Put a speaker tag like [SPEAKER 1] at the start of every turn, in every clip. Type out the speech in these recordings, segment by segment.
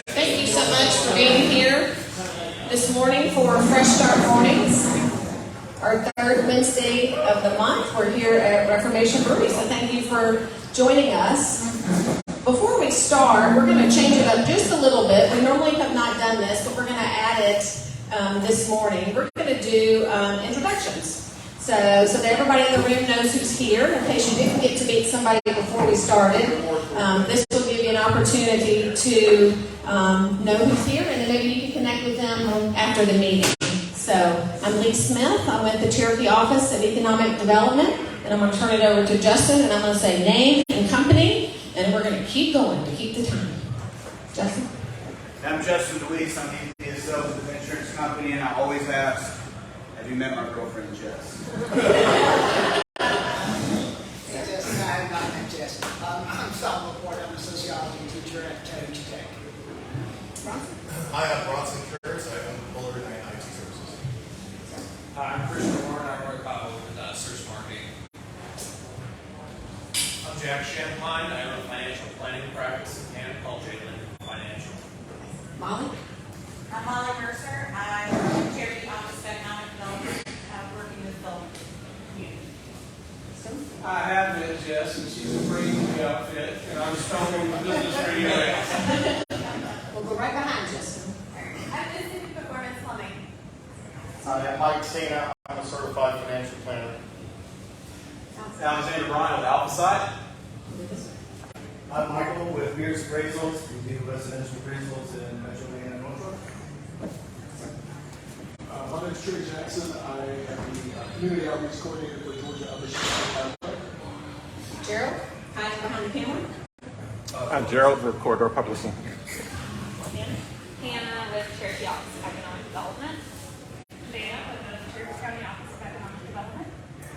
[SPEAKER 1] Thank you so much for being here this morning for Fresh Start Mornings, our third Wednesday of the month. We're here at Reformation Brewery, so thank you for joining us. Before we start, we're going to change it up just a little bit. We normally have not done this, but we're going to add it this morning. We're going to do introductions. So that everybody in the room knows who's here. In case you didn't get to meet somebody before we started, this will give you an opportunity to know who's here, and then maybe you can connect with them after the meeting. So I'm Lee Smith. I'm with the Cherokee Office of Economic Development, and I'm going to turn it over to Justin, and I'm going to say name and company, and we're going to keep going to keep the time. Justin?
[SPEAKER 2] I'm Justin DeWeese. I'm VP of Sales with the insurance company, and I always ask, have you met my girlfriend, Jess?
[SPEAKER 3] Hey, Justin, I have not met Jess. I'm Sal LaPorte. I'm a sociology teacher at Tracye Tech.
[SPEAKER 4] Hi, I'm Bronson Kurtz. I own Bullard and IT Services.
[SPEAKER 5] Hi, I'm Christian Warren. I work with search marketing.
[SPEAKER 4] I'm Jack Champagne.
[SPEAKER 5] I run a financial planning practice in Canada called Jalen Financial.
[SPEAKER 1] Molly?
[SPEAKER 6] I'm Molly Mercer. I work in Cherokee Office of Economic Development, working with the community.
[SPEAKER 5] I have met Jess, and she's a pretty new outfit, and I'm starting the business for you guys.
[SPEAKER 1] We'll go right behind Justin.
[SPEAKER 6] I'm Busbee Performance Plumbing.
[SPEAKER 4] Hi, I'm Mike Tina. I'm a certified financial planner.
[SPEAKER 5] Alexander Bryan with AlphaSite.
[SPEAKER 4] I'm Michael with Beers Appraisals. We do residential appraisals in Metro and Norfolk.
[SPEAKER 7] My name is Trey Jackson. I am the community outreach coordinator for Georgia Upper.
[SPEAKER 1] Gerald? Hiding behind the camera?
[SPEAKER 8] I'm Gerald, recorder publishing.
[SPEAKER 6] Hannah with Cherokee Office of Economic Development. Dana with the Cherokee County Office of Economic Development.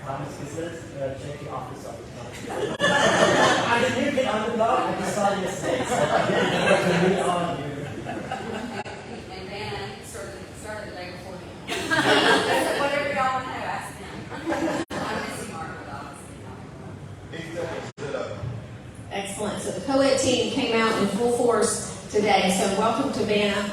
[SPEAKER 9] Thomas Gislet, Cherokee Office of Economic Development. I didn't get on the blog. I just saw it yesterday, so I didn't get on here.
[SPEAKER 6] And Dana started the day before me. Whatever y'all want to know, ask them. I'm missing Mark with Office of Economic.
[SPEAKER 1] Excellent. So the co-ed team came out in full force today. So welcome to Vanna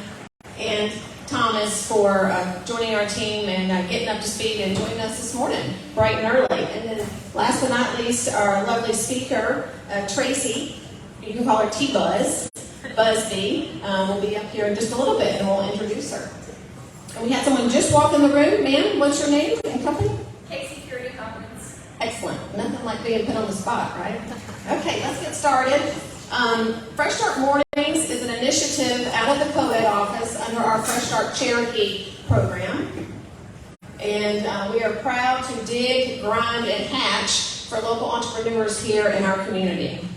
[SPEAKER 1] and Thomas for joining our team and getting up to speed and joining us this morning, bright and early. And then last but not least, our lovely speaker, Tracye, you can call her TBuzz, Busbee, will be up here in just a little bit and we'll introduce her. And we had someone just walk in the room. Ma'am, what's your name and company?
[SPEAKER 6] Casey Security Conference.
[SPEAKER 1] Excellent. Nothing like being put on the spot, right? Okay, let's get started. Fresh Start Mornings is an initiative out of the co-ed office under our Fresh Start Cherokee program. And we are proud to dig, grind, and hatch for local entrepreneurs here in our community.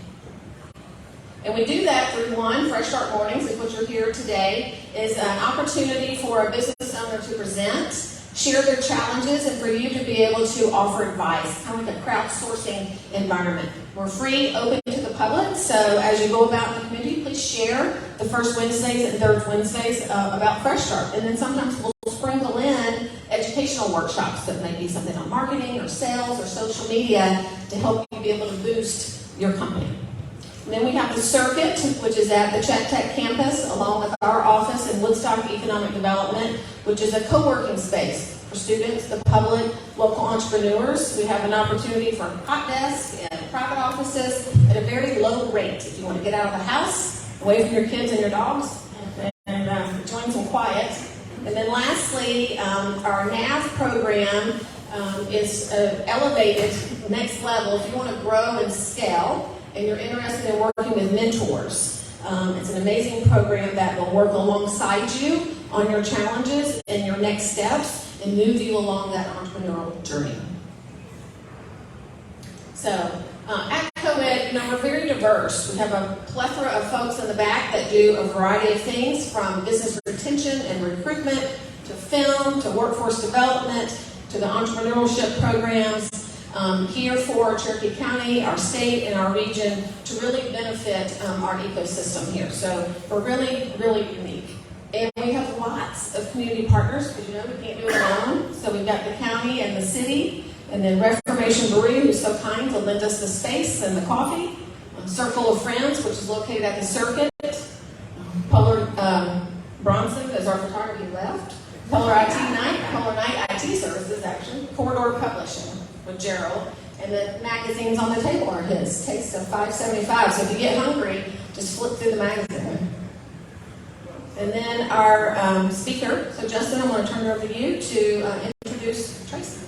[SPEAKER 1] And we do that through one, Fresh Start Mornings, is what you're here today, is an opportunity for a business owner to present, share their challenges, and for you to be able to offer advice, kind of like a crowdsourcing environment. We're free, open to the public, so as you go about in the community, please share the first Wednesdays and third Wednesdays about Fresh Start. And then sometimes we'll sprinkle in educational workshops that may be something on marketing or sales or social media to help you be able to boost your company. And then we have the circuit, which is at the Tracye Tech campus, along with our office in Woodstock Economic Development, which is a co-working space for students, the public, local entrepreneurs. We have an opportunity for hot desks and private offices at a very low rate if you want to get out of the house, away from your kids and your dogs, and enjoying some quiet. And then lastly, our NAV program is elevated next level if you want to grow and scale and you're interested in working with mentors. It's an amazing program that will work alongside you on your challenges and your next steps and move you along that entrepreneurial journey. So at co-ed, we're very diverse. We have a plethora of folks in the back that do a variety of things, from business retention and recruitment to film to workforce development to the entrepreneurship programs here for Cherokee County, our state, and our region to really benefit our ecosystem here. So we're really, really unique. And we have lots of community partners because we can't do it alone. So we've got the county and the city, and then Reformation Brewery, who's so kind to lend us the space and the coffee Circle of Friends, which is located at the Circuit. Polar Bronson is our photography left. Polar IT Night, Polar Night IT Services, actually. Corridor Publishing with Gerald. And the magazines on the table are his. Taste of $5.75. So if you get hungry, just flip through the magazine. And then our speaker. So Justin, I'm going to turn it over to you to introduce Tracye.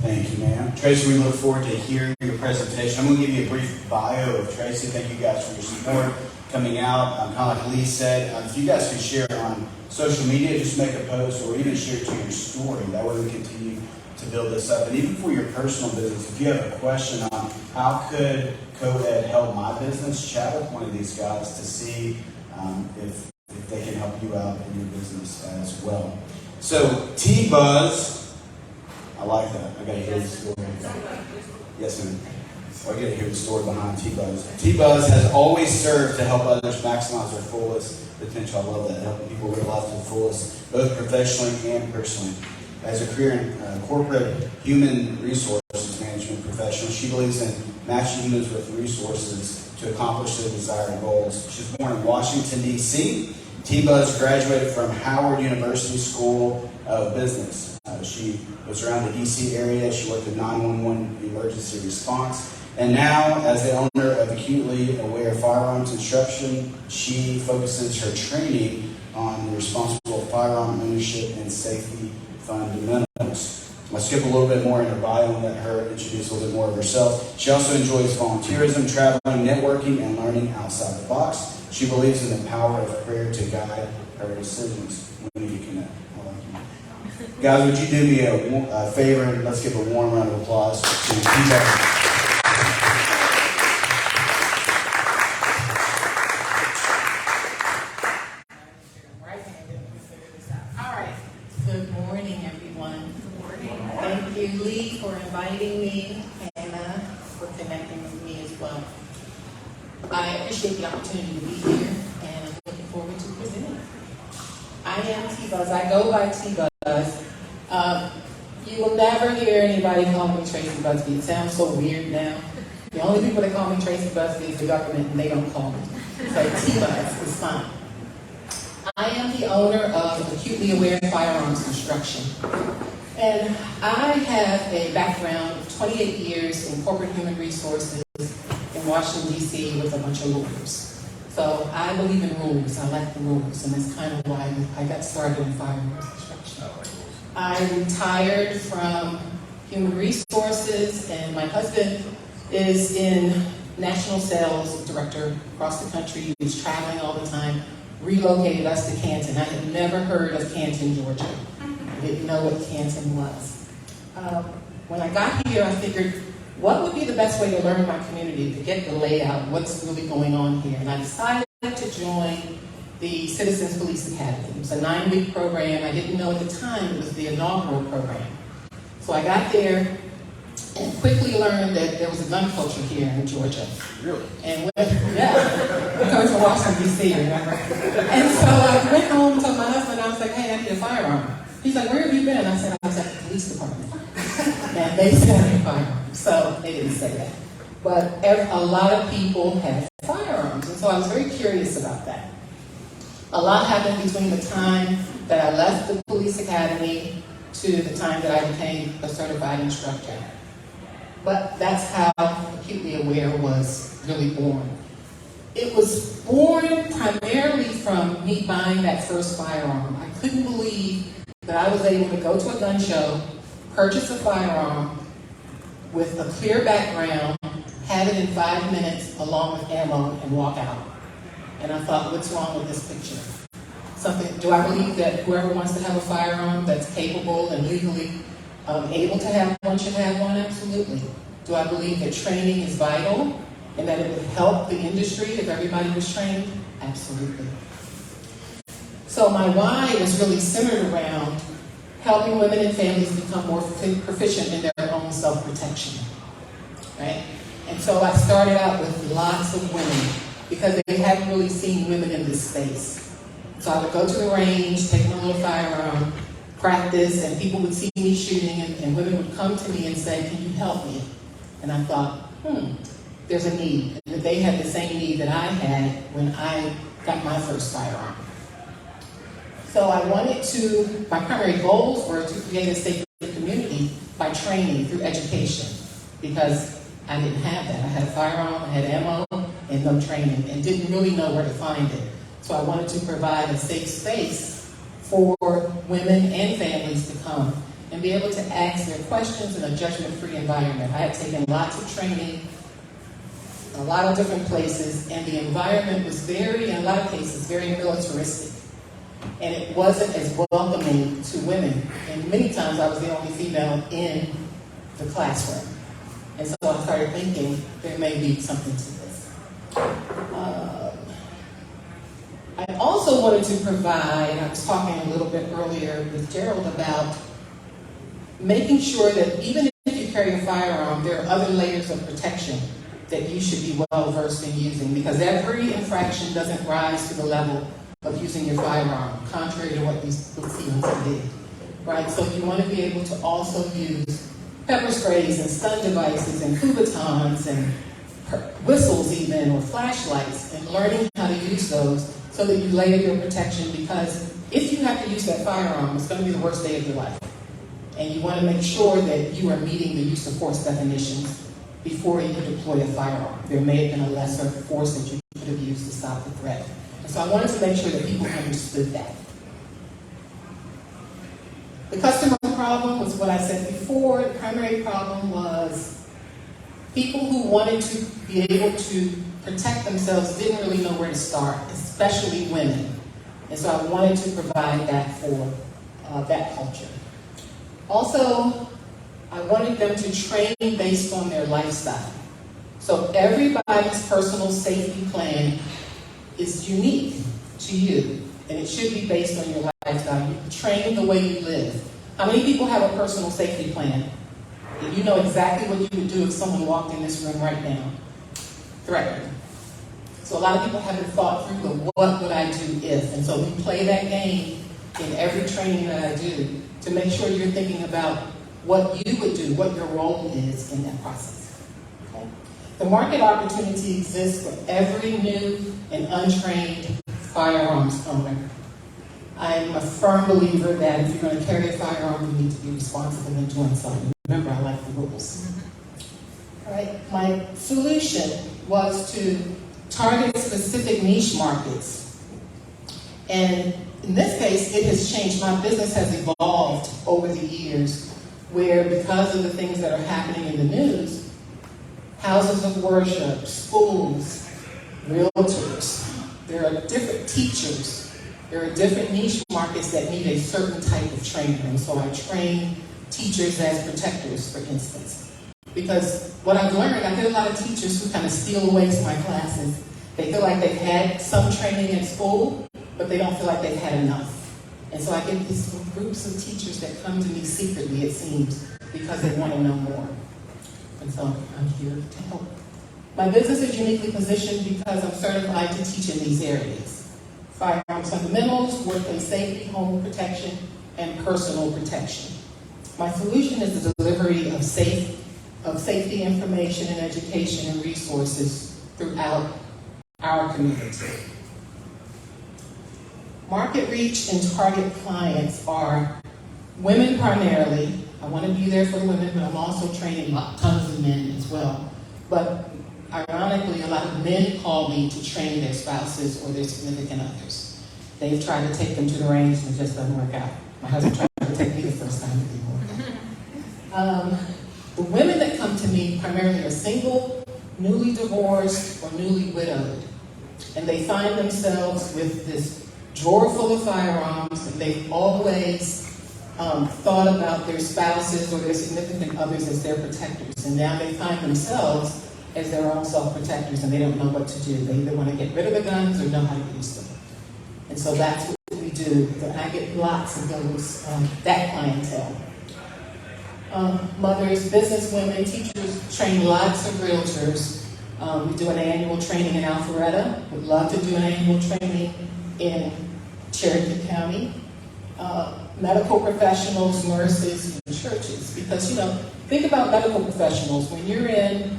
[SPEAKER 2] Thank you, ma'am. Tracye, we look forward to hearing your presentation. I'm going to give you a brief bio of Tracye. Thank you guys for your support coming out. Kind of like Lee said, if you guys could share on social media, just make a post or even share it to your story. That way we continue to build this up. And even for your personal business, if you have a question on how could co-ed help my business, chat with one of these guys to see if they can help you out in your business as well. So, TBuzz. I like that. I gotta hear the story. Yes, ma'am. I gotta hear the story behind TBuzz. TBuzz has always served to help others maximize their fullest potential. I love that, helping people realize their fullest, both professionally and personally. As a career in corporate human resources management professional, she believes in matching humans with resources to accomplish their desired goals. She was born in Washington, D.C. TBuzz graduated from Howard University School of Business. She was around the D.C. area. She worked in 911 emergency response. And now, as the owner of Acutely Aware Firearms Instruction, she focuses her training on the responsible firearm ownership and safety fundamentals. I'll skip a little bit more in her bio and let her introduce a little bit more of herself. She also enjoys volunteerism, traveling, networking, and learning outside the box. She believes in the power of prayer to guide her decisions. We need to connect. Guys, would you do me a favor and let's give a warm round of applause to TBuzz.
[SPEAKER 10] All right. Good morning, everyone. Good morning. Thank you, Lee, for inviting me, Hannah, for connecting with me as well. I appreciate the opportunity to be here, and I'm looking forward to presenting. I am TBuzz. I go by TBuzz. You will never hear anybody call me Tracye Busbee. It sounds so weird now. The only people that call me Tracye Busbee is the government, and they don't call me. So TBuzz is fine. I am the owner of Acutely Aware Firearms Instruction. And I have a background of 28 years in corporate human resources in Washington, D.C. with a bunch of lawyers. So I believe in rules. I like the rules, and that's kind of why I got started in firearms instruction. I retired from human resources, and my husband is in national sales director across the country. He was traveling all the time, relocated us to Canton. I had never heard of Canton, Georgia. I didn't know what Canton was. When I got here, I figured, what would be the best way to learn my community, to get the layout, what's really going on here? And I decided to join the Citizens Police Academy. It was a 9-week program. I didn't know at the time it was the inaugural program. So I got there and quickly learned that there was a gun culture here in Georgia.
[SPEAKER 2] Really?
[SPEAKER 10] And we're coming from Washington, D.C., remember? And so I went home and told my husband, I was like, hey, I need a firearm. He's like, where have you been? I said, I was at the police department. And they said I had firearms. So they didn't say that. But a lot of people had firearms. And so I was very curious about that. A lot happened between the time that I left the police academy to the time that I became a certified instructor. But that's how Acutely Aware was really born. It was born primarily from me buying that first firearm. I couldn't believe that I was able to go to a gun show, purchase a firearm with a clear background, have it in 5 minutes along with ammo, and walk out. And I thought, what's wrong with this picture? Do I believe that whoever wants to have a firearm that's capable and legally able to have one should have one? Absolutely. Do I believe that training is vital and that it would help the industry if everybody was trained? Absolutely. So my why was really centered around helping women and families become more proficient in their own self-protection, right? And so I started out with lots of women because they hadn't really seen women in this space. So I would go to the range, take my little firearm, practice, and people would see me shooting, and women would come to me and say, can you help me? And I thought, there's a need. And that they had the same need that I had when I got my first firearm. So I wanted to, my primary goals were to create a safer community by training through education, because I didn't have that. I had a firearm, I had ammo, and no training, and didn't really know where to find it. So I wanted to provide a safe space for women and families to come and be able to ask their questions in a judgment-free environment. I had taken lots of training, a lot of different places, and the environment was very, in a lot of cases, very militaristic. And it wasn't as welcoming to women. And many times I was the only female in the classroom. And so I started thinking there may be something to this. I also wanted to provide, I was talking a little bit earlier with Gerald about making sure that even if you carry a firearm, there are other layers of protection that you should be well versed in using, because every infraction doesn't rise to the level of using your firearm, contrary to what you see on TV, right? So you want to be able to also use pepper sprays and stun devices and Kubotans and whistles even, or flashlights, and learning how to use those so that you layer your protection, because if you have to use that firearm, it's going to be the worst day of your life. And you want to make sure that you are meeting the use of force definitions before you deploy a firearm. There may have been a lesser force that you could have used to stop the threat. And so I wanted to make sure that people understood that. The customer problem was what I said before. The primary problem was people who wanted to be able to protect themselves didn't really know where to start, especially women. And so I wanted to provide that for that culture. Also, I wanted them to train based on their lifestyle. So everybody's personal safety plan is unique to you, and it should be based on your lifestyle. You train the way you live. How many people have a personal safety plan? And you know exactly what you would do if someone walked in this room right now, threatened. So a lot of people haven't thought through the what would I do if, and so we play that game in every training that I do to make sure you're thinking about what you would do, what your role is in that process. Okay? The market opportunity exists for every new and untrained firearms owner. I'm a firm believer that if you're going to carry a firearm, you need to be responsible in doing so. Remember, I like the rules. All right. My solution was to target specific niche markets. And in this case, it has changed. My business has evolved over the years, where because of the things that are happening in the news, houses of worship, schools, realtors, there are different teachers, there are different niche markets that need a certain type of training. And so I train teachers as protectors, for instance. Because what I've learned, I get a lot of teachers who kind of steal away to my classes. They feel like they've had some training at school, but they don't feel like they've had enough. And so I get these groups of teachers that come to me secretly, it seems, because they want to know more. And so I'm here to help. My business is uniquely positioned because I'm certified to teach in these areas: firearms fundamentals, workplace safety, home protection, and personal protection. My solution is the delivery of safety information and education and resources throughout our community. Market reach and target clients are women primarily. I want to be there for the women, but I'm also training tons of men as well. But ironically, a lot of men call me to train their spouses or their significant others. They've tried to take them to the range and it just doesn't work out. My husband tried to take me the first time, it didn't work out. The women that come to me primarily are single, newly divorced, or newly widowed. And they find themselves with this drawer full of firearms, and they've always thought about their spouses or their significant others as their protectors. And now they find themselves as their own self-protectors, and they don't know what to do. They either want to get rid of the guns or know how to use them. And so that's what we do. And I get lots of those, that clientele. Mothers, business women, teachers, train lots of realtors. We do an annual training in Alpharetta. Would love to do an annual training in Cherokee County. Medical professionals, nurses, and churches. Because, think about medical professionals. When you're in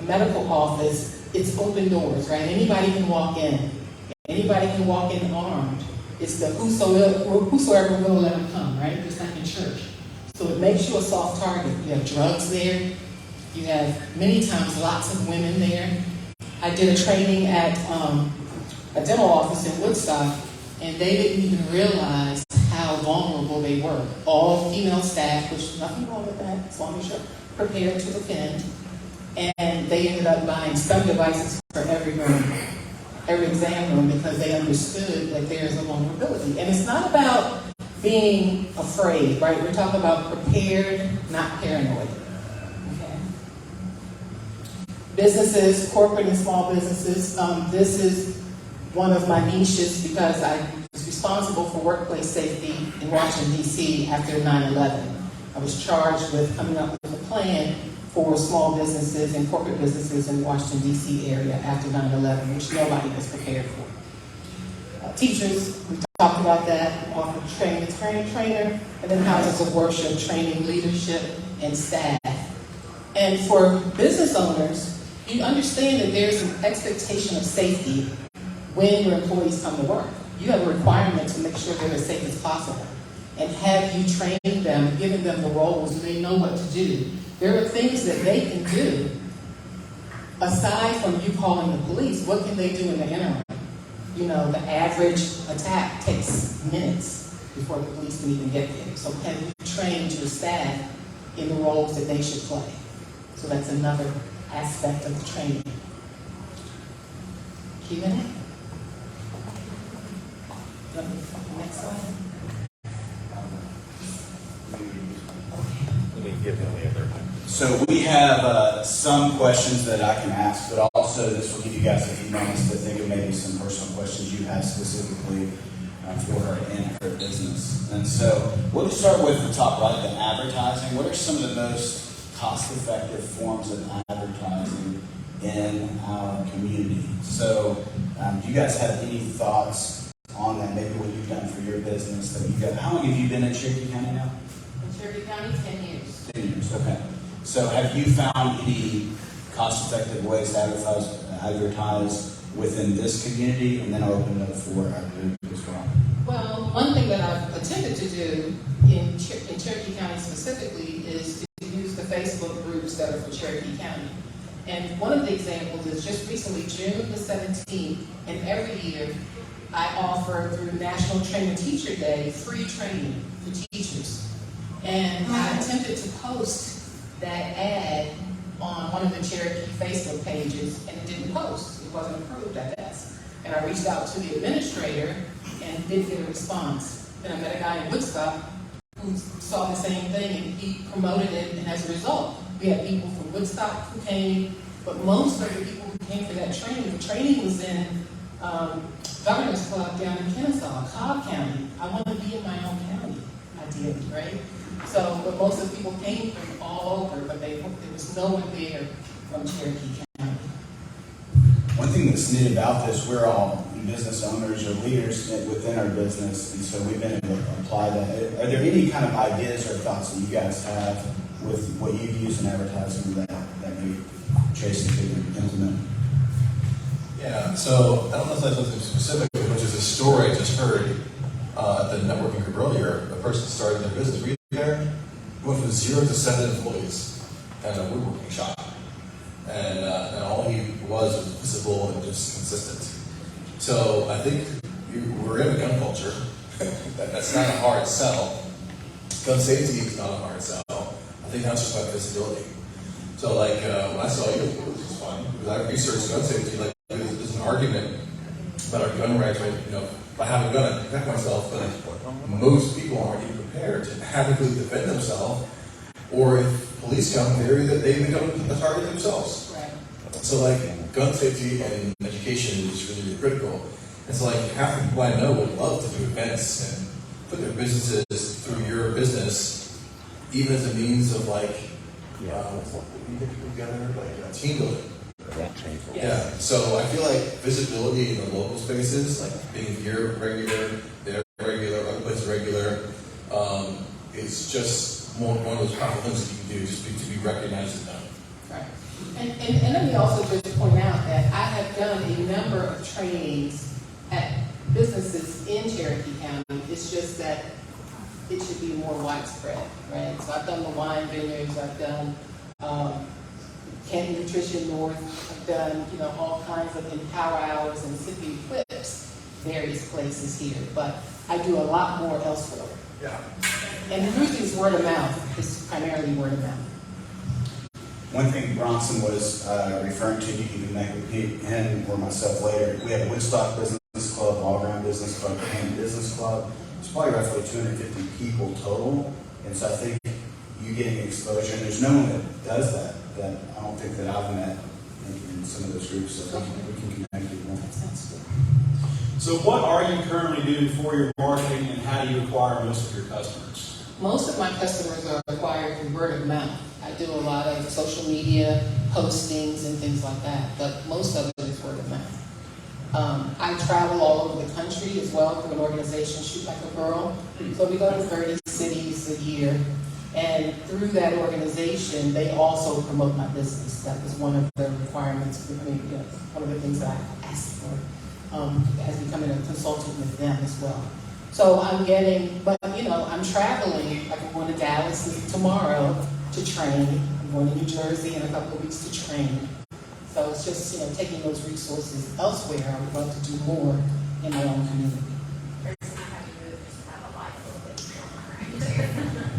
[SPEAKER 10] medical office, it's open doors, right? Anybody can walk in. Anybody can walk in armed. It's the whosoever will let them come, right? Just like in church. So it makes you a soft target. You have drugs there. You have many times lots of women there. I did a training at a dental office in Woodstock, and they didn't even realize how vulnerable they were. All female staff, which nothing wrong with that, as long as you're prepared to defend. And they ended up buying stun devices for every room, every exam room, because they understood that there's a vulnerability. And it's not about being afraid, right? We're talking about prepared, not paranoid. Okay. Businesses, corporate and small businesses. This is one of my niches because I was responsible for workplace safety in Washington, D.C. after 9/11. I was charged with coming up with a plan for small businesses and corporate businesses in the Washington, D.C. area after 9/11, which nobody was prepared for. Teachers, we talked about that, offer training, trainer, and then houses of worship, training leadership and staff. And for business owners, you understand that there's an expectation of safety when your employees come to work. You have a requirement to make sure they're as safe as possible. And have you trained them, given them the roles, so they know what to do? There are things that they can do, aside from you calling the police. What can they do in the interim? You know, the average attack takes minutes before the police can even get there. So have you trained your staff in the roles that they should play? So that's another aspect of the training. Q&A? Next slide.
[SPEAKER 2] So we have some questions that I can ask, but also this will give you guys a few moments to think of maybe some personal questions you have specifically for her and her business. And so we'll just start with the top right, the advertising. What are some of the most cost-effective forms of advertising in our community? So do you guys have any thoughts on that? Maybe what you've done for your business that you got. How long have you been in Cherokee County now?
[SPEAKER 10] In Cherokee County, 10 years.
[SPEAKER 2] 10 years, okay. So have you found any cost-effective ways to advertise within this community, and then I'll open it up for our group as well?
[SPEAKER 10] Well, one thing that I've attempted to do in Cherokee County specifically is to use the Facebook groups that are for Cherokee County. And one of the examples is just recently, June the 17th, and every year I offer through National Trainer Teacher Day free training for teachers. And I attempted to post that ad on one of the Cherokee Facebook pages, and it didn't post. It wasn't approved, I guess. And I reached out to the administrator and didn't get a response. Then I met a guy in Woodstock who saw the same thing, and he promoted it, and as a result, we had people from Woodstock who came, but most of the people who came for that training, the training was in Governor's Club down in Kennesaw, Cobb County. I want to be in my own county, ideally, right? So, but most of the people came from all over, but there was no one there from Cherokee County.
[SPEAKER 2] One thing that's neat about this, we're all business owners or leaders within our business, and so we've been able to apply that. Are there any kind of ideas or thoughts that you guys have with what you've used in advertising that maybe Tracye could implement?
[SPEAKER 11] Yeah, so I don't know if that's something specific, which is a story I just heard at the networking group earlier. A person started their business. Were you there? Went from 0 to 7 employees at a woodworking shop. And all he was visible and just consistent. So I think we're in a gun culture. That's not a hard sell. Gun safety is not a hard sell. I think that's just about visibility. So like when I saw you, it was just fun because I researched gun safety. Like there's an argument about our gun rights, right? You know, if I have a gun, I protect myself, but most people aren't even prepared to adequately defend themselves. Or if police come, they become a target themselves.
[SPEAKER 10] Right.
[SPEAKER 11] So like gun safety and education is really, really critical. And so like half the people I know would love to do events and put their businesses through your business, even as a means of like, like team building. Yeah. So I feel like visibility in the local spaces, like being here regular, there regular, other places regular, is just one of those powerful things that you can do, just to be recognized and known.
[SPEAKER 10] Right. And let me also just point out that I have done a number of trainings at businesses in Cherokee County. It's just that it should be more widespread, right? So I've done the wine vineyards, I've done Canton Nutrition North, I've done, all kinds of Empower Hours and Sippy Clips, various places here, but I do a lot more elsewhere.
[SPEAKER 4] Yeah.
[SPEAKER 10] And usually it's word of mouth, it's primarily word of mouth.
[SPEAKER 2] One thing Bronson was referring to, you can connect with him or myself later. We have a Woodstock Business Club, All Around Business Club, and Business Club. It's probably roughly 250 people total. And so I think you getting exposure, and there's no one that does that I don't think that I've met in some of those groups. So we can connect with them.
[SPEAKER 12] So what are you currently doing for your marketing, and how do you acquire most of your customers?
[SPEAKER 10] Most of my customers are acquired through word of mouth. I do a lot of social media postings and things like that, but most of it is word of mouth. I travel all over the country as well through an organization, Shoot Like a Girl. So we go to 30 cities a year, and through that organization, they also promote my business. That was one of the requirements, one of the things that I asked for. As becoming a consultant with them as well. So I'm I'm traveling, like I'm going to Dallas tomorrow to train. I'm going to New Jersey in a couple of weeks to train. So it's just, taking those resources elsewhere. I would love to do more in my own community.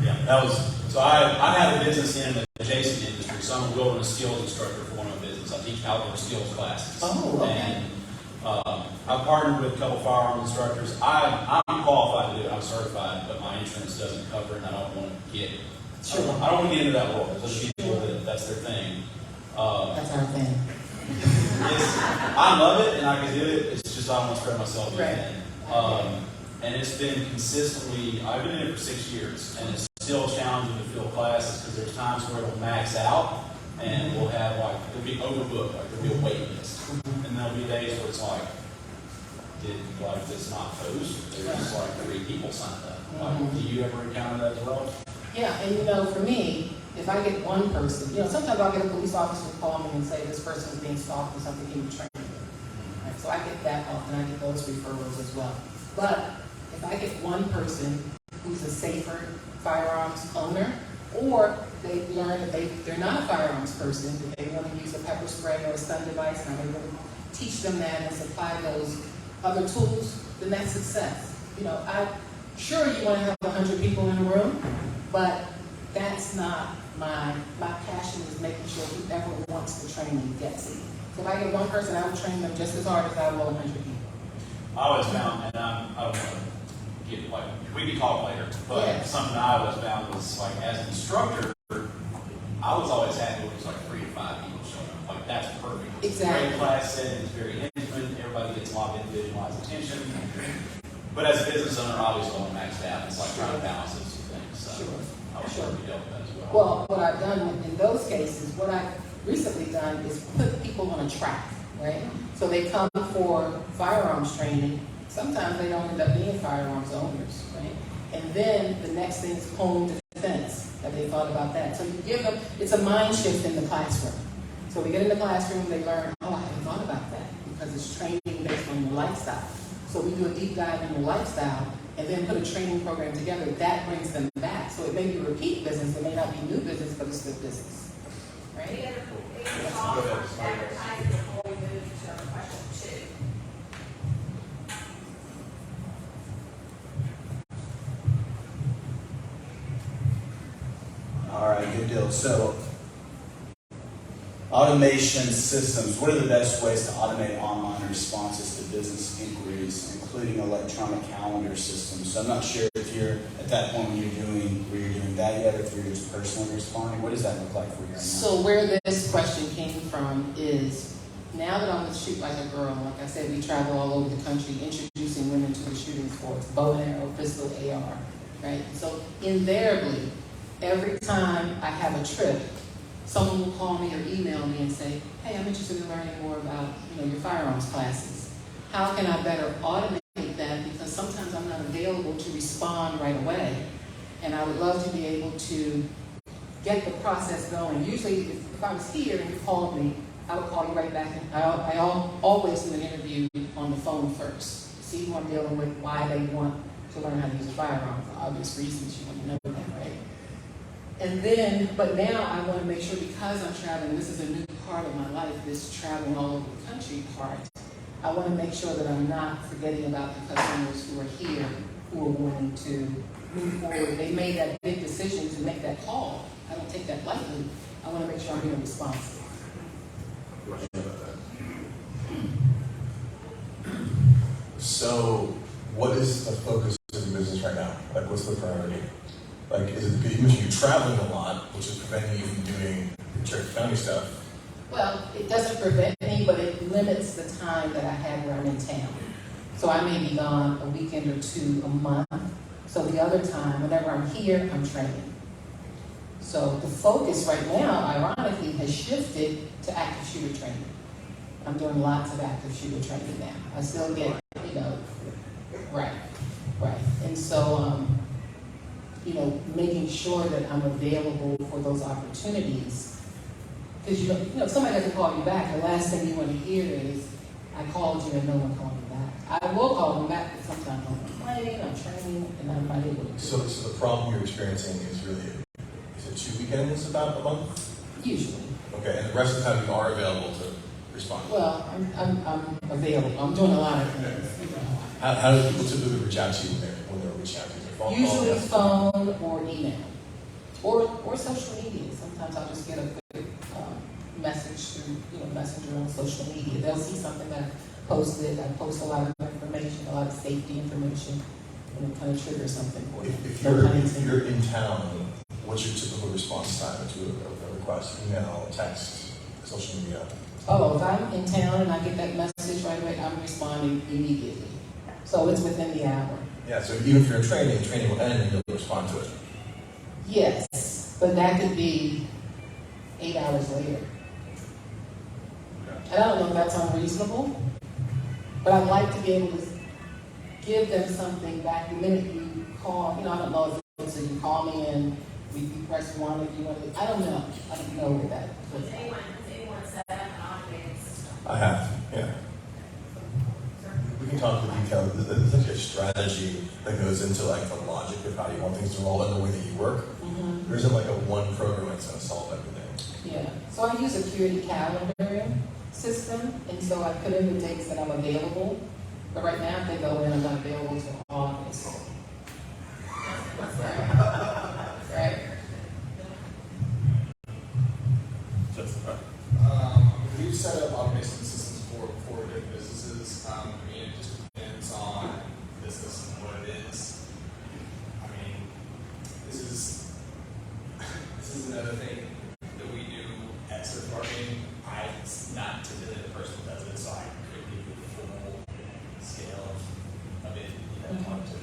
[SPEAKER 12] Yeah, so I have a business in an adjacent industry, so I'm a wilderness skills instructor for one of my business. I teach outdoor skills classes.
[SPEAKER 10] Oh, okay.
[SPEAKER 12] And I've partnered with a couple firearms instructors. I'm qualified to do it. I'm certified, but my insurance doesn't cover it, and I don't want to get. Sure. I don't want to get into that world. There's people that's their thing.
[SPEAKER 10] That's our thing.
[SPEAKER 12] I love it, and I can do it. It's just I don't want to spread myself
[SPEAKER 10] Right.
[SPEAKER 12] thin. And it's been consistently. I've been in it for 6 years, and it's still challenging to fill classes because there's times where it'll max out, and we'll have it'll be overbooked, there'll be a wait list. And there'll be days where it's did this not post? There's 3 people signed up. Do you ever encounter that as well?
[SPEAKER 10] Yeah, and for me, if I get one person, sometimes I'll get a police officer call me and say this person is being stalked or something, can you train them? Right, so I get that often, I get those referrals as well. But if I get one person who's a safer firearms owner, or they learn that they're not a firearms person, but they want to use a pepper spray or a stun device, and I'm able to teach them that and supply those other tools, then that's success. I'm sure you want to have 100 people in a room, but that's not my passion is making sure whoever wants the training gets it. So if I get one person, I will train them just as hard as I will 100 people.
[SPEAKER 12] I always found, and I don't want to get we can talk later, but
[SPEAKER 10] Yeah.
[SPEAKER 12] something I always found was as an instructor, I was always happy when it was 3 to 5 people showing up. That's perfect.
[SPEAKER 10] Exactly.
[SPEAKER 12] Great class setting, it's very intimate, everybody gets a lot of individualized attention. But as a business owner, I always want to max out. It's trying to balance those two things. So
[SPEAKER 10] Sure.
[SPEAKER 12] I was sure we dealt with that as well.
[SPEAKER 10] Well, what I've done in those cases, what I've recently done is put people on a track, right? So they come for firearms training. Sometimes they don't end up being firearms owners, right? And then the next thing is home defense. Have they thought about that? So you give them, it's a mind shift in the classroom. So we get in the classroom, they learn, I haven't thought about that because it's training based on your lifestyle. So we do a deep dive in your lifestyle and then put a training program together. That brings them back. So it may be repeat business, it may not be new business, but it's good business. Right?
[SPEAKER 6] Advertising before we move to question 2.
[SPEAKER 2] All right, good deal. So, automation systems. What are the best ways to automate online responses to business inquiries, including electronic calendar systems? So I'm not sure if you're at that point where you're doing that yet, or if you're just personally responding. What does that look like for you right now?
[SPEAKER 10] So where this question came from is, now that I'm with Shoot Like a Girl, like I said, we travel all over the country introducing women to the shooting sports, bow and arrow, pistol, AR, right? So invariably, every time I have a trip, someone will call me or email me and say, hey, I'm interested in learning more about your firearms classes. How can I better automate that? Because sometimes I'm not available to respond right away. And I would love to be able to get the process going. Usually, if I was here and you called me, I would call you right back. I always do an interview on the phone first. See who I'm dealing with, why they want to learn how to use a firearm, for obvious reasons. You want to know that, right? And then, but now I want to make sure, because I'm traveling, this is a new part of my life, this traveling all over the country part. I want to make sure that I'm not forgetting about the customers who are here, who are wanting to move forward. They made that big decision to make that call. I don't take that lightly. I want to make sure I'm being responsive.
[SPEAKER 11] So, what is the focus of your business right now? Like, what's the priority? Like, is it because you mentioned you're traveling a lot, which is preventing you from doing the Tracye County stuff?
[SPEAKER 10] Well, it doesn't prevent me, but it limits the time that I have where I'm in town. So I may be gone a weekend or two a month. So the other time, whenever I'm here, I'm training. So the focus right now, ironically, has shifted to active shooter training. I'm doing lots of active shooter training now. I still get, right. And so, making sure that I'm available for those opportunities. Because, if somebody doesn't call you back, the last thing you want to hear is, I called you and no one called me back. I will call them back, but sometimes I'm complaining, I'm training, and I'm not able to do it.
[SPEAKER 11] So the problem you're experiencing is really, is it 2 weekends about a month?
[SPEAKER 10] Usually.
[SPEAKER 11] Okay, and the rest of the time you are available to respond?
[SPEAKER 10] Well, I'm available. I'm doing a lot of things.
[SPEAKER 11] How do people typically reach out to you when they're reaching out to you? Phone
[SPEAKER 10] Usually
[SPEAKER 11] call?
[SPEAKER 10] phone or email. Or social media. Sometimes I'll just get a quick message through, Messenger on social media. They'll see something that I posted. I post a lot of information, a lot of safety information, and it kind of triggers something for you.
[SPEAKER 11] If you're in town, what's your typical response time to a request? Email, text, social media?
[SPEAKER 10] Oh, if I'm in town and I get that message right away, I'm responding immediately. So it's within the hour.
[SPEAKER 11] Yeah, so even if you're in training will end and you'll respond to it.
[SPEAKER 10] Yes, but that could be 8 hours later. And I don't know if that's unreasonable, but I'd like to be able to give them something back the minute you call. I don't know if it's you call me and you press 1 if you want to. I don't know. I don't know where that is.
[SPEAKER 6] Has anyone set up an automated system?
[SPEAKER 11] I have, yeah. We can talk in detail. There's actually a strategy that goes into like the logic of how you want things to roll and the way that you work.
[SPEAKER 10] Mm-hmm.
[SPEAKER 11] There isn't like a one program that's going to solve everything.
[SPEAKER 10] Yeah. So I use a security calendar system, and so I put in the dates that I'm available. But right now, if they go in, I'm not available until August. Right.
[SPEAKER 13] We've set up automation systems for different businesses. It just depends on business and what it is. This is another thing that we do at Surf Marketing. It's not typically the person who does it, so I couldn't give you the full scale of it, talk to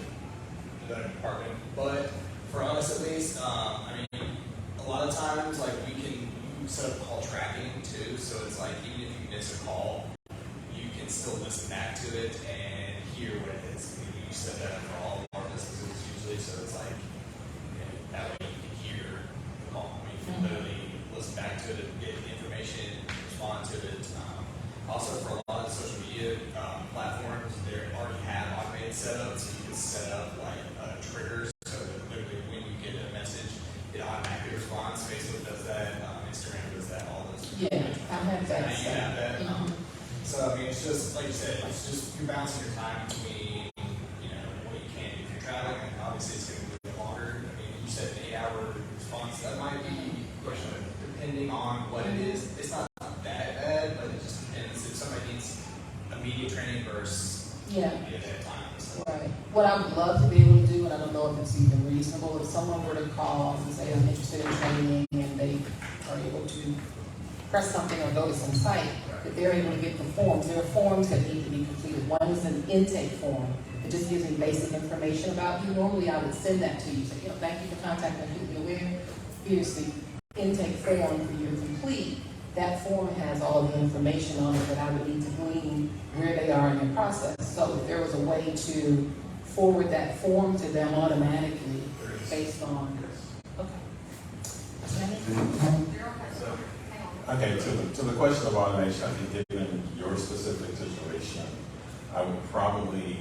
[SPEAKER 13] the department. But for us at least, a lot of times, we can set up call tracking too, so it's even if you miss a call, you can still listen back to it and hear what it is. You set that up for all of our businesses usually, so it's that way you can hear the call. You can literally listen back to it, get the information, respond to it. Also, for a lot of social media platforms, they already have automated setups, so you can set up triggers, so that literally when you get a message, it automatically responds. Facebook does that, Instagram does that, all those.
[SPEAKER 10] Yeah, I have that.
[SPEAKER 13] You have that.
[SPEAKER 10] Mm-hmm.
[SPEAKER 13] So it's just like you said, it's just you're balancing your time between what you can do if you're traveling, and obviously it's going to be longer. You said an 8-hour response. That might be depending on what it is. It's not that bad, but it just depends if somebody needs immediate training versus immediate time. So.
[SPEAKER 10] Right. What I would love to be able to do, and I don't know if it's even reasonable, if someone were to call and say, I'm interested in training, and they are able to press something or go to some site, that they're able to get the forms. There are forms that need to be completed. One is an intake form. It just gives me basic information about you. Normally, I would send that to you. Say, thank you for contacting Acutely Aware. Here's the intake form for you to complete. That form has all the information on it that I would need to glean where they are in their process. So if there was a way to forward that form to them automatically based on, okay.
[SPEAKER 8] Okay, to the question of automation, I think given your specific situation, I would probably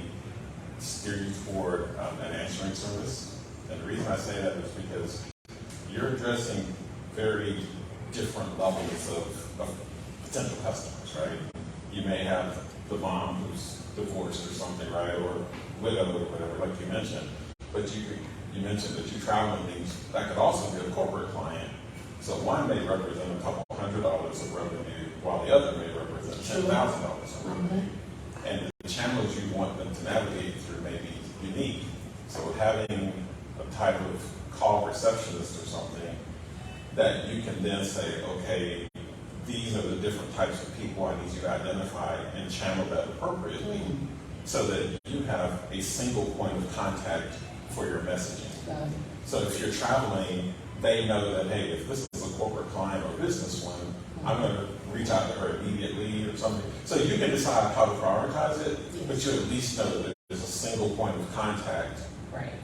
[SPEAKER 8] steer you toward an answering service. And the reason I say that is because you're addressing very different levels of potential customers, right? You may have the mom who's divorced or something, right, or widow or whatever, like you mentioned. But you mentioned that you travel in these. That could also be a corporate client. So one may represent a couple $100 of revenue, while the other may represent $10,000 of revenue. And the channels you want them to navigate through may be unique. So having a type of call receptionist or something that you can then say, okay, these are the different types of people I need you to identify and channel that appropriately so that you have a single point of contact for your messaging. So if you're traveling, they know that, hey, if this is a corporate client or business one, I'm going to reach out to her immediately or something. So you can decide how to prioritize it, but you at least know that there's a single point of contact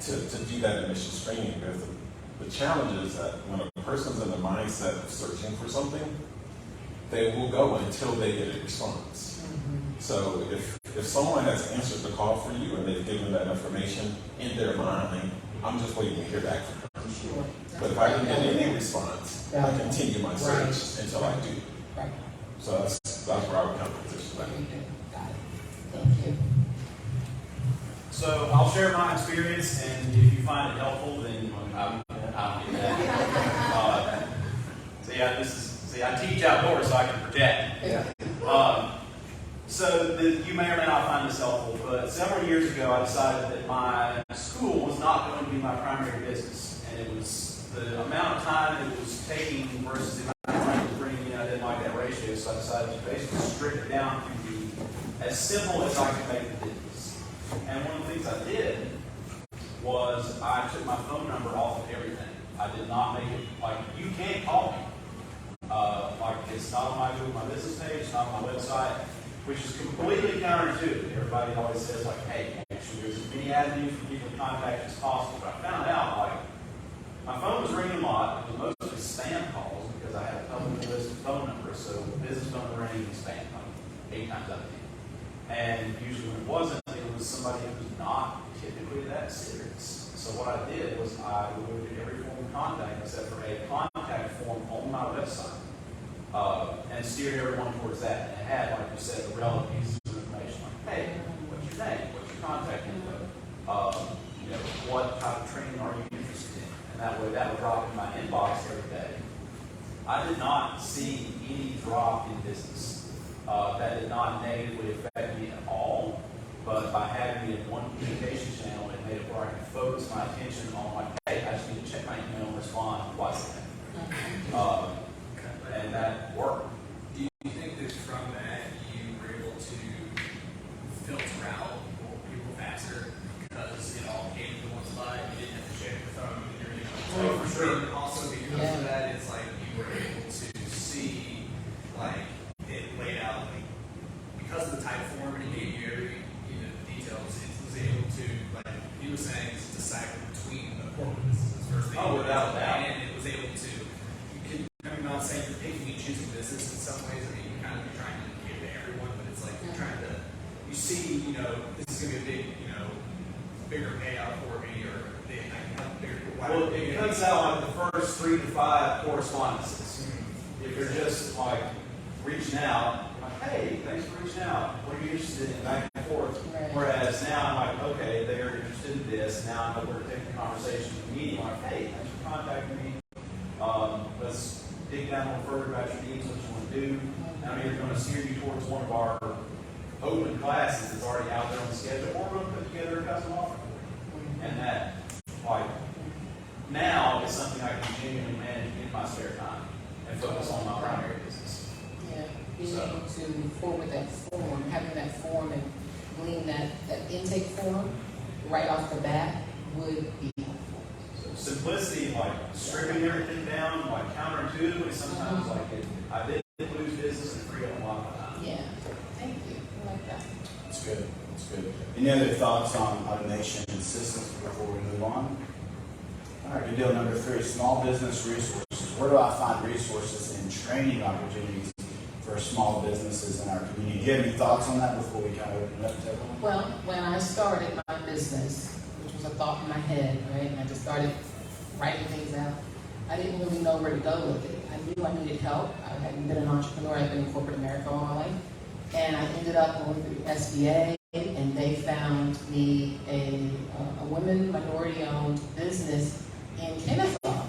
[SPEAKER 8] to do that initial screening. Because the challenge is that when a person's in the mindset of searching for something, they will go until they get a response. So if someone has answered the call for you and they've given that information in their mind, I'm just waiting to hear back from them.
[SPEAKER 10] Sure.
[SPEAKER 8] But if I can get any response, I continue my search until I do.
[SPEAKER 10] Right.
[SPEAKER 8] So that's where I would come to this.
[SPEAKER 10] Got it. Thank you.
[SPEAKER 13] So I'll share my experience, and if you find it helpful, then I'll do that. I teach outdoors, so I can project. You may or may not find this helpful, but several years ago, I decided that my school was not going to be my primary business, and it was the amount of time it was taking versus the amount of time it was bringing in. I didn't like that ratio, so I decided to basically strip it down to be as simple as I could make the business. And one of the things I did was I took my phone number off of everything. I did not make it like, you can't call me. It's not on my business page, it's not on my website, which is completely counterintuitive. Everybody always says, like, hey, make sure there's as many avenues for people to contact as possible. But I found out, like, my phone was ringing a lot. It was mostly spam calls because I had a public list of phone numbers. So business phone ring and spam phone, 8 times out of 10. And usually when it wasn't, it was somebody who was not typically that serious. So what I did was I removed every form of contact except for a contact form on my website. And steered everyone towards that. And it had, like you said, the relevant pieces of information, like, hey, what's your name? What's your contact info? What type of training are you interested in? And that way, that would drop in my inbox every day. I did not see any drop in business. That did not negatively affect me at all. But by having me in one communication channel, it made it where I could focus my attention on, like, hey, I just need to check my email and respond twice a day. And that worked. Do you think that from that you were able to filter out more people faster because it all came to one spot? You didn't have to check your phone and your email. For sure. And also because of that, it's like you were able to see, like, it laid out, like, because of the type form and it gave you every details, it was able to, like you were saying, decipher between the corporate businesses versus the
[SPEAKER 12] without doubt.
[SPEAKER 13] And it was able to. I'm not saying you're picking and choosing business in some ways. I mean, you're kind of trying to give to everyone, but it's like you're trying to, you see, this is going to be a big, bigger payout for me, or I can help bigger.
[SPEAKER 12] Well, it cuts out like the first 3 to 5 correspondences. If you're just like reaching out, like, hey, thanks for reaching out. What are you interested in? Back and forth.
[SPEAKER 10] Right.
[SPEAKER 12] Whereas now I'm like, okay, they're interested in this. Now I know where to take the conversation to the meeting. Like, hey, thanks for contacting me. Let's dig down a little further about your needs, what you want to do. And I'm either going to steer you towards one of our open classes that's already out there on the schedule, or we're going to put together a custom offer for you. And that, like, now is something I can genuinely manage in my spare time and focus on my primary business.
[SPEAKER 10] Yeah, being able to move forward that form, having that form and glean that intake form right off the bat would be helpful.
[SPEAKER 12] So simplicity, like stripping everything down, like counterintuitively, sometimes like I did lose business and free up a lot of my time.
[SPEAKER 10] Yeah, thank you. I like that.
[SPEAKER 2] That's good. That's good. Any other thoughts on automation and systems before we move on? All right, good deal. Number 3, small business resources. where do I find resources and training opportunities for small businesses in our community? Do you have any thoughts on that before we kind of open it up to everyone?
[SPEAKER 10] Well, when I started my business, which was a thought in my head, right, and I just started writing things out, I didn't really know where to go with it. I knew I needed help. I hadn't been an entrepreneur. I'd been in corporate America all my life. And I ended up going through SBA, and they found me a women minority-owned business in Kennesaw.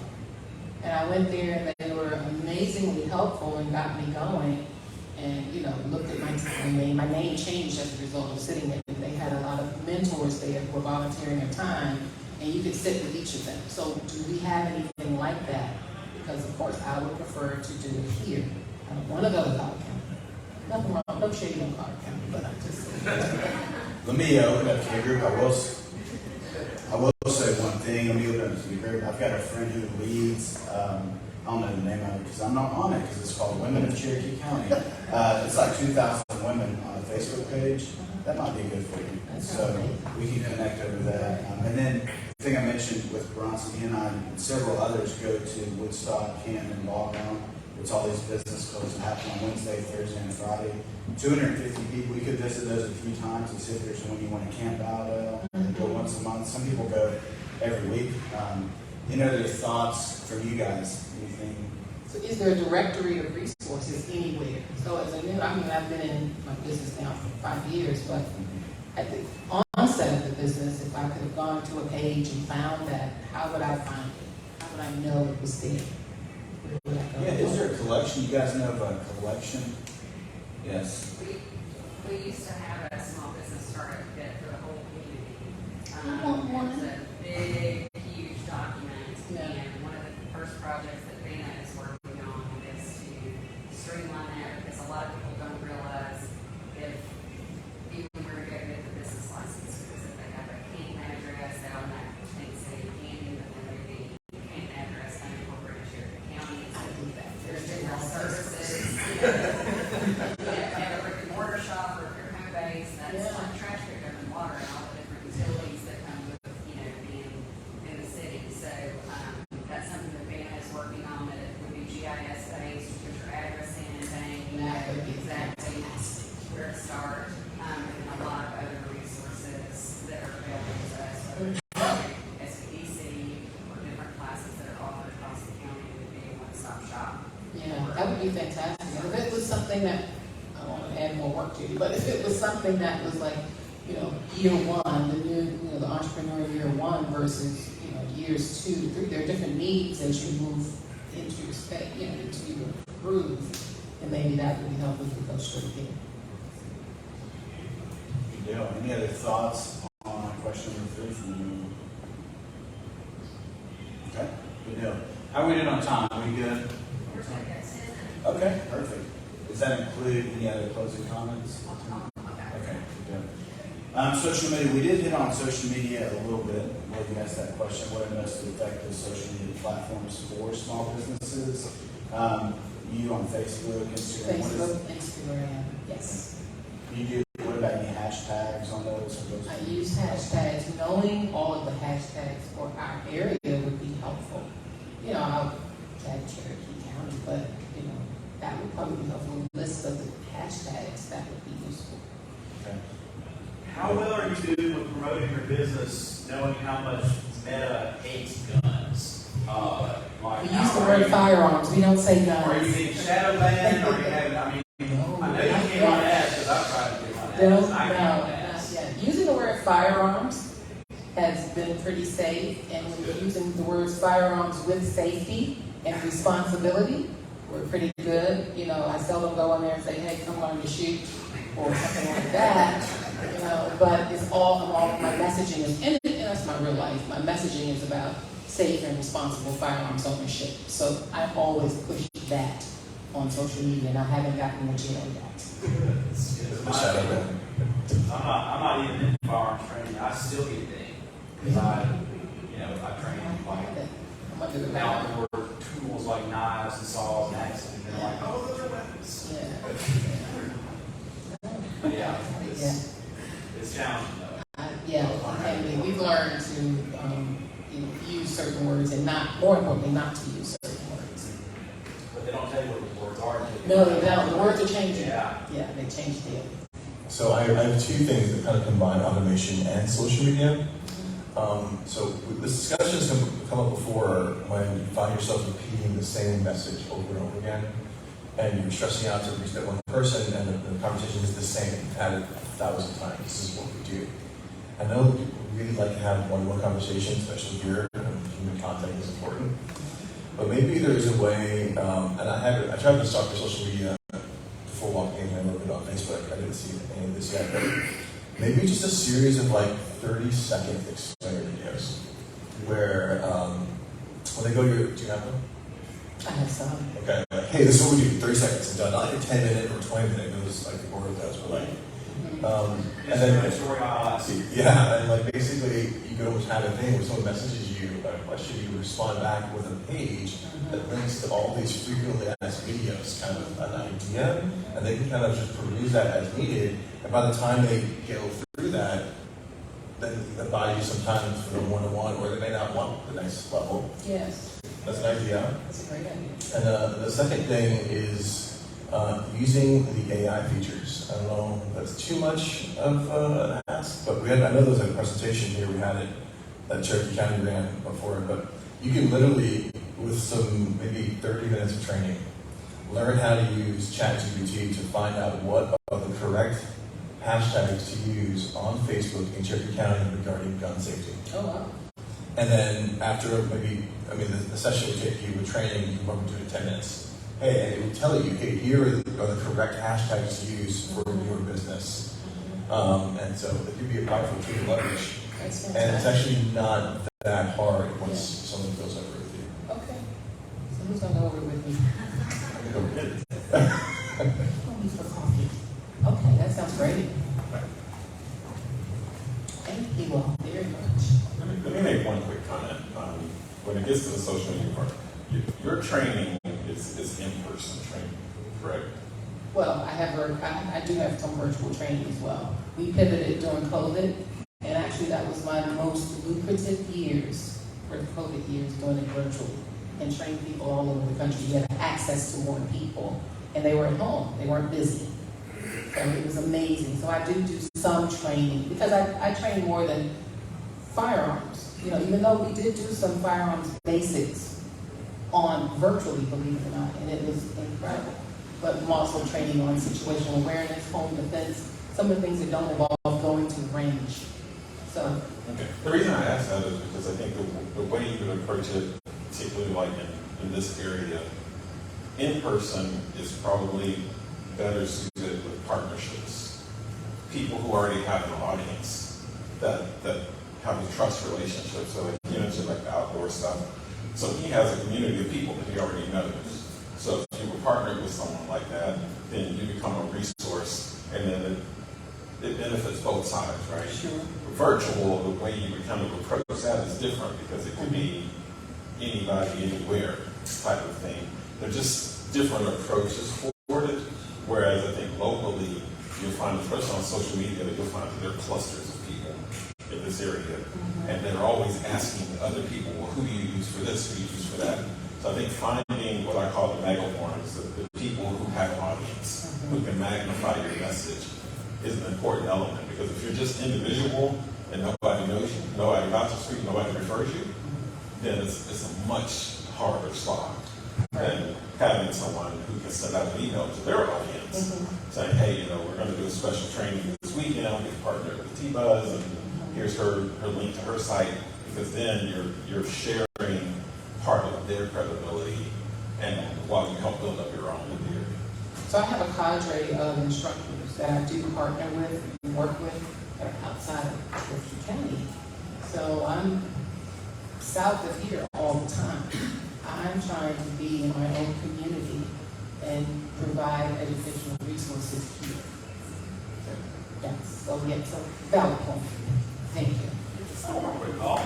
[SPEAKER 10] And I went there, and they were amazingly helpful and got me going. And, you know, looked at my name. My name changed as a result of sitting there. They had a lot of mentors there who were volunteering their time, and you could sit with each of them. So do we have anything like that? Because, of course, I would prefer to do it here. I don't want to go to Clark County. Nothing wrong, no shade on Clark County, but I just...
[SPEAKER 2] Let me open up to your group. I will say one thing. Let me open up to your group. I've got a friend who leads, I don't know the name of it because I'm not on it because it's called Women of Cherokee County. It's like 2,000 women on a Facebook page. That might be good for you. So we can connect over that. And then the thing I mentioned with Bronson, he and I and several others go to Woodstock, Canton, and Ball Ground. It's all these business clubs that happen on Wednesday, Thursday, and Friday. 250 people. We could visit those a few times and see if there's one you want to camp out of. Go once a month. Some people go every week. Any other thoughts from you guys? Anything?
[SPEAKER 10] So is there a directory of resources anywhere? So as I knew, I've been in my business now for 5 years, but at the onset of the business, if I could have gone to a page and found that, how would I find it? How would I know it was there? Where would I go?
[SPEAKER 2] Yeah, is there a collection? You guys know of a collection? Yes.
[SPEAKER 6] We used to have a small business startup kit for the whole community.
[SPEAKER 10] I want one.
[SPEAKER 6] It's a big, huge document,
[SPEAKER 10] Yeah.
[SPEAKER 6] and one of the first projects that Vanna is working on is to streamline that, because a lot of people don't realize if even where to go get the business license, because if they have a Canton address out in that thing saying Canton, but then they be Canton address unincorporated Cherokee County, so there's different services. Have a brick and mortar shop or if you're home based, that's like trash pickup and water and all the different utilities that come with, being in the city. So, that's something that Vanna is working on, that it would be GIS based, put your address in and thing, you know exactly where to start, and a lot of other resources that are available to us, whether it's SBDC or different classes that are offered across the county, would be a one-stop shop.
[SPEAKER 10] Yeah, that would be fantastic. And if it was something that, I don't want to add more work to you, but if it was something that was like, year one, the new, the entrepreneur year one versus, years 2 to 3, there are different needs as you move into your space, into your groove, and maybe that would be helpful to go straight in.
[SPEAKER 2] Good deal. Any other thoughts on question number 3 from you? Okay, good deal. How are we doing on time? Are we good? Okay, perfect. Does that include any other closing comments? Okay, good. Social media, we did hit on social media a little bit. Well, you asked that question. What are the most effective social media platforms for small businesses? You on Facebook, Instagram?
[SPEAKER 10] Instagram, yes.
[SPEAKER 2] What about any hashtags on those?
[SPEAKER 10] I use hashtags. Knowing all of the hashtags for our area would be helpful. I'll tag Cherokee County, but, that would probably be helpful. A list of the hashtags, that would be useful.
[SPEAKER 2] Okay.
[SPEAKER 4] How well are you doing with promoting your business, knowing how much Meta hates guns?
[SPEAKER 10] We use the word firearms. We don't say guns.
[SPEAKER 4] Are you being shadow banned, or you having, I know you can't on ads because I've tried to get on ads.
[SPEAKER 10] Not yet. Using the word firearms has been pretty safe, and when you're using the words firearms with safety and responsibility, we're pretty good. I seldom go in there and say, hey, come learn to shoot, or something like that. But it's all my messaging is, and that's my real life. My messaging is about safe and responsible firearms ownership. So I've always pushed that on social media, and I haven't gotten the jail yet.
[SPEAKER 13] I'm not even in firearms training. I still get dinged because I train like outdoor tools like knives and saws and axes, and they're like, oh, those are weapons. It's challenging though.
[SPEAKER 10] We've learned to use certain words and more importantly, not to use certain words. No, they don't. The words are changing.
[SPEAKER 13] Yeah.
[SPEAKER 10] Yeah, they changed it.
[SPEAKER 11] So I have two things that kind of combine automation and social media. So this discussion has come up before when you find yourself repeating the same message over and over again, and you're stressing out to reach that one person, and the conversation is the same. You've had it 1,000 times. This is what we do. I know people really like to have one-on-one conversations, especially here. Human contact is important. But maybe there's a way, and I tried to stalk your social media before walking in, and I looked on Facebook. I didn't see any of this yet, but maybe just a series of like 30-second explainer videos where when they go to do you have them?
[SPEAKER 10] I have some.
[SPEAKER 11] Okay, like, hey, this is what we do, 30 seconds and done. Not like a 10-minute or 20-minute, it was like the order of those, but like, and then,
[SPEAKER 13] story highlights.
[SPEAKER 11] yeah, and like basically you could almost have a thing where someone messages you about a question, you respond back with a page that links to all these frequently asked videos, kind of an idea, and they can kind of just peruse that as needed, and by the time they go through that, then they buy you some time for the one-on-one, or they may not want the next level.
[SPEAKER 10] Yes.
[SPEAKER 11] That's an idea.
[SPEAKER 10] That's a great idea.
[SPEAKER 11] And the second thing is using the AI features. I don't know if that's too much of an ask, but I know there was a presentation here, we had it that Cherokee County ran before, but you can literally, with some maybe 30 minutes of training, learn how to use ChatGPT to find out what are the correct hashtags to use on Facebook in Cherokee County regarding gun safety.
[SPEAKER 10] Oh, wow.
[SPEAKER 11] And then after the session would take you with training, you want to do it in 10 minutes. Hey, it would tell you, hey, here are the correct hashtags to use for your business. And so it could be a powerful tool to leverage. And it's actually not that hard once someone goes over it with you.
[SPEAKER 10] Okay. So who's going to go over it with me?
[SPEAKER 11] I can go get it.
[SPEAKER 10] Oh, he's for coffee. Okay, that sounds great. Thank you all very much.
[SPEAKER 8] Let me make one quick comment. When it gets to the social media part, your training is in-person training, correct?
[SPEAKER 10] Well, I do have some virtual training as well. We pivoted during COVID, and actually that was my most lucrative years, for the COVID years, doing it virtually and training people all over the country. You had access to more people, and they were at home. They weren't busy. So it was amazing. So I do some training, because I train more than firearms. You know, even though we did do some firearms basics on virtually, believe it or not, and it was incredible. But I'm also training on situational awareness, home defense, some of the things that don't involve going to the range. So.
[SPEAKER 8] Okay. The reason I ask that is because I think the way you would approach it, particularly like in this area, in person is probably better suited with partnerships. People who already have an audience that have a trust relationship. So like you mentioned like the outdoor stuff. So he has a community of people that he already knows. So if you were partnered with someone like that, then you become a resource, and then it benefits both sides, right?
[SPEAKER 10] Sure.
[SPEAKER 8] Virtual, the way you would kind of approach that is different because it could be anybody, anywhere type of thing. They're just different approaches for it. Whereas I think locally, you'll find, especially on social media, you'll find that there are clusters of people in this area. And they're always asking other people, well, who do you use for this, who do you use for that? So I think finding what I call the megaforms, the people who have an audience, who can magnify your message, is an important element. Because if you're just individual and nobody knows you, nobody got your street, nobody refers you, then it's a much harder slog than having someone who can send out an email to their audience saying, hey, we're going to do a special training this weekend, we've partnered with TBuzz, and here's her link to her site, because then you're sharing part of their credibility, and while you help build up your own in the area.
[SPEAKER 10] So I have a cadre of instructors that I do partner with and work with that are outside of Tracye County. So I'm south of here all the time. I'm trying to be in my own community and provide educational resources here. So valid point. Thank you.
[SPEAKER 14] Quick call.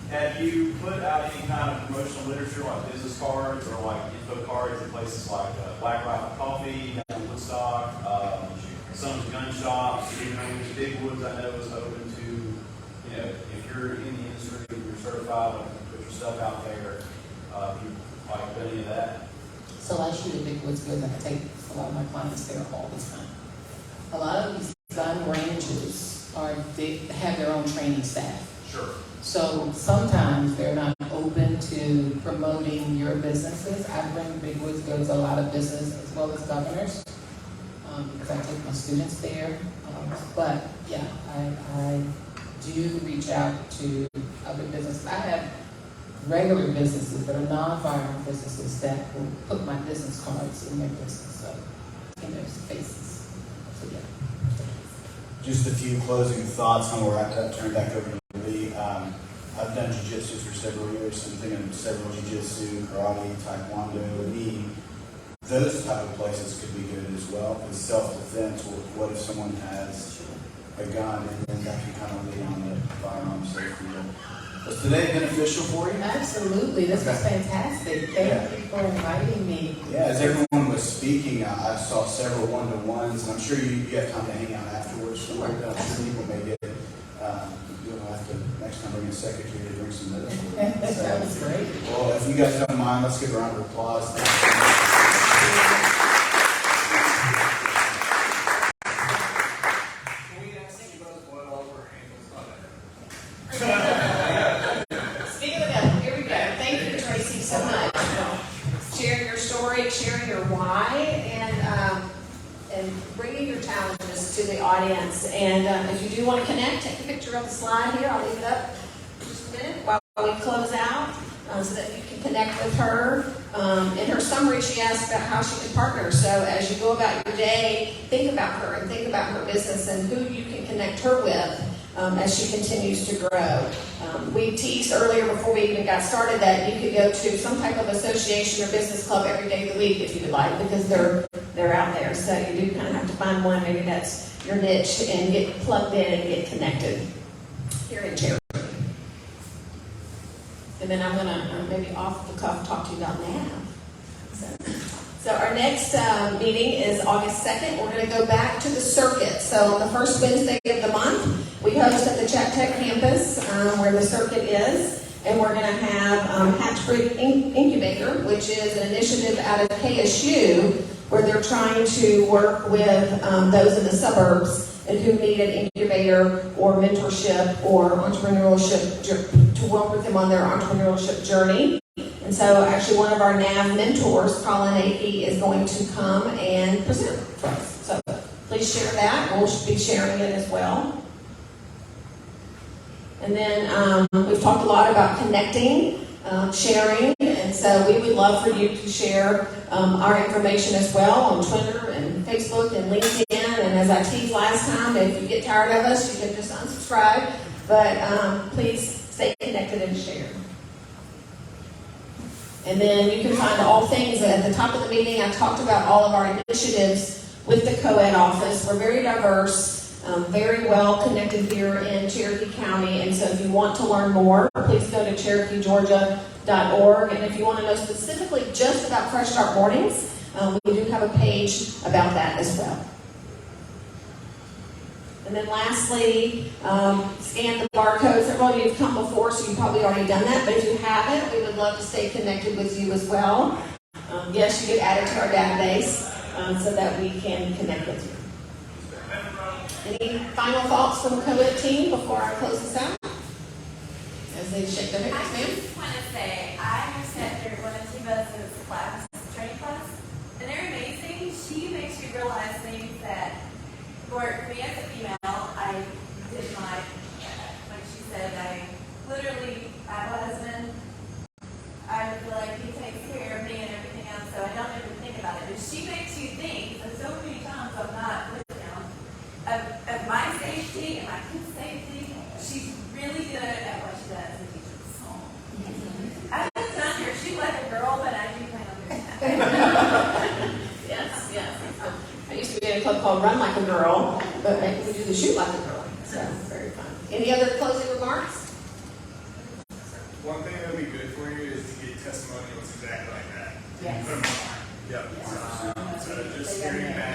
[SPEAKER 14] Have you put out any kind of promotional literature like business cards or like info cards at places like Black Rifle Coffee, Woodstock, some gun shops, even though there's Big Woods I know is open to, if you're in the industry, you're certified, like put your stuff out there. Have you done any of that?
[SPEAKER 10] So I shoot at Big Woods Goods, and I take a lot of my clients there all the time. A lot of these gun ranges they have their own training staff.
[SPEAKER 14] Sure.
[SPEAKER 10] So sometimes they're not open to promoting your businesses. I bring Big Woods Goods a lot of business as well as Governors, because I take my students there. But yeah, I do reach out to other businesses. I have regular businesses that are non-firearm businesses that will put my business cards in their business, so in their spaces. So yeah.
[SPEAKER 2] Just a few closing thoughts on where I turn back over to Lee. I've done jiu-jitsu for several years. I'm thinking of several jiu-jitsu, karate, taekwondo, knee. Those type of places could be good as well. Because self-defense, what if someone has a gun and then that can kind of lead on the firearm safety? Was today beneficial for you?
[SPEAKER 10] Absolutely. This was fantastic. Thank you for inviting me.
[SPEAKER 2] Yeah, as everyone was speaking, I saw several one-to-ones, and I'm sure you have time to hang out afterwards.
[SPEAKER 10] Sure.
[SPEAKER 2] I'm sure people may get, you'll have to next time bring a secretary to bring some notes.
[SPEAKER 10] That was great.
[SPEAKER 2] Well, if you guys don't mind, let's give a round of applause. Thank you so much.
[SPEAKER 1] Speaking of that, here we go. Thank you, Tracye, so much. Sharing your story, sharing your why, and bringing your challenges to the audience. And if you do want to connect, take a picture of the slide here. I'll leave it up for just a minute while we close out, so that you can connect with her. In her summary, she asked about how she can partner. So as you go about your day, think about her and think about her business and who you can connect her with as she continues to grow. We teased earlier before we even got started that you could go to some type of association or business club every day of the week if you would like, because they're out there. So you do kind of have to find one, maybe that's your niche, and get plugged in and get connected here in Cherokee. And then I'm going to maybe off the cuff talk to you about NAV. So our next meeting is August 2nd. We're going to go back to the circuit. So on the first Wednesday of the month, we host at the Chat Tech campus where the circuit is. And we're going to have Hatch Creek Incubator, which is an initiative out of KSU where they're trying to work with those in the suburbs and who need an incubator or mentorship or entrepreneurship to work with them on their entrepreneurship journey. And so actually one of our NAV mentors, Colin Akey, is going to come and present for us. So please share that. We'll be sharing it as well. And then we've talked a lot about connecting, sharing, and so we would love for you to share our information as well on Twitter and Facebook and LinkedIn. And as I teased last time, if you get tired of us, you can just unsubscribe. But please stay connected and share. And then you can find all things at the top of the meeting. I talked about all of our initiatives with the co-ed office. We're very diverse, very well connected here in Cherokee County. And so if you want to learn more, please go to CherokeeGeorgia.org. And if you want to know specifically just about Fresh Start Mornings, we do have a page about that as well. And then lastly, scan the barcodes. Several of you have come before, so you've probably already done that. But if you haven't, we would love to stay connected with you as well. Yes, you get added to our database so that we can connect with you. Any final thoughts from the co-ed team before I close this out? As they shake their heads,
[SPEAKER 6] I
[SPEAKER 1] ma'am.
[SPEAKER 6] just want to say, I sat through one of TBuzz's class, training class, and they're amazing. She makes you realize things that, for me as a female, I did my, like she said, I have a husband. I feel like he takes care of me and everything else, so I don't even think about it. But she makes you think, and so many times I'm not with them, of my safety and my kids' safety. She's really good at what she does and teaches. I haven't done her shoot like a girl, but I do plan on doing that.
[SPEAKER 1] Yes. I used to be in a club called Run Like a Girl, but maybe we do the Shoot Like a Girl. So very fun. Any other closing remarks?
[SPEAKER 7] One thing that would be good for you is to get testimonials exactly like that.
[SPEAKER 1] Yes.
[SPEAKER 7] Put them online. Yep. So just hearing that.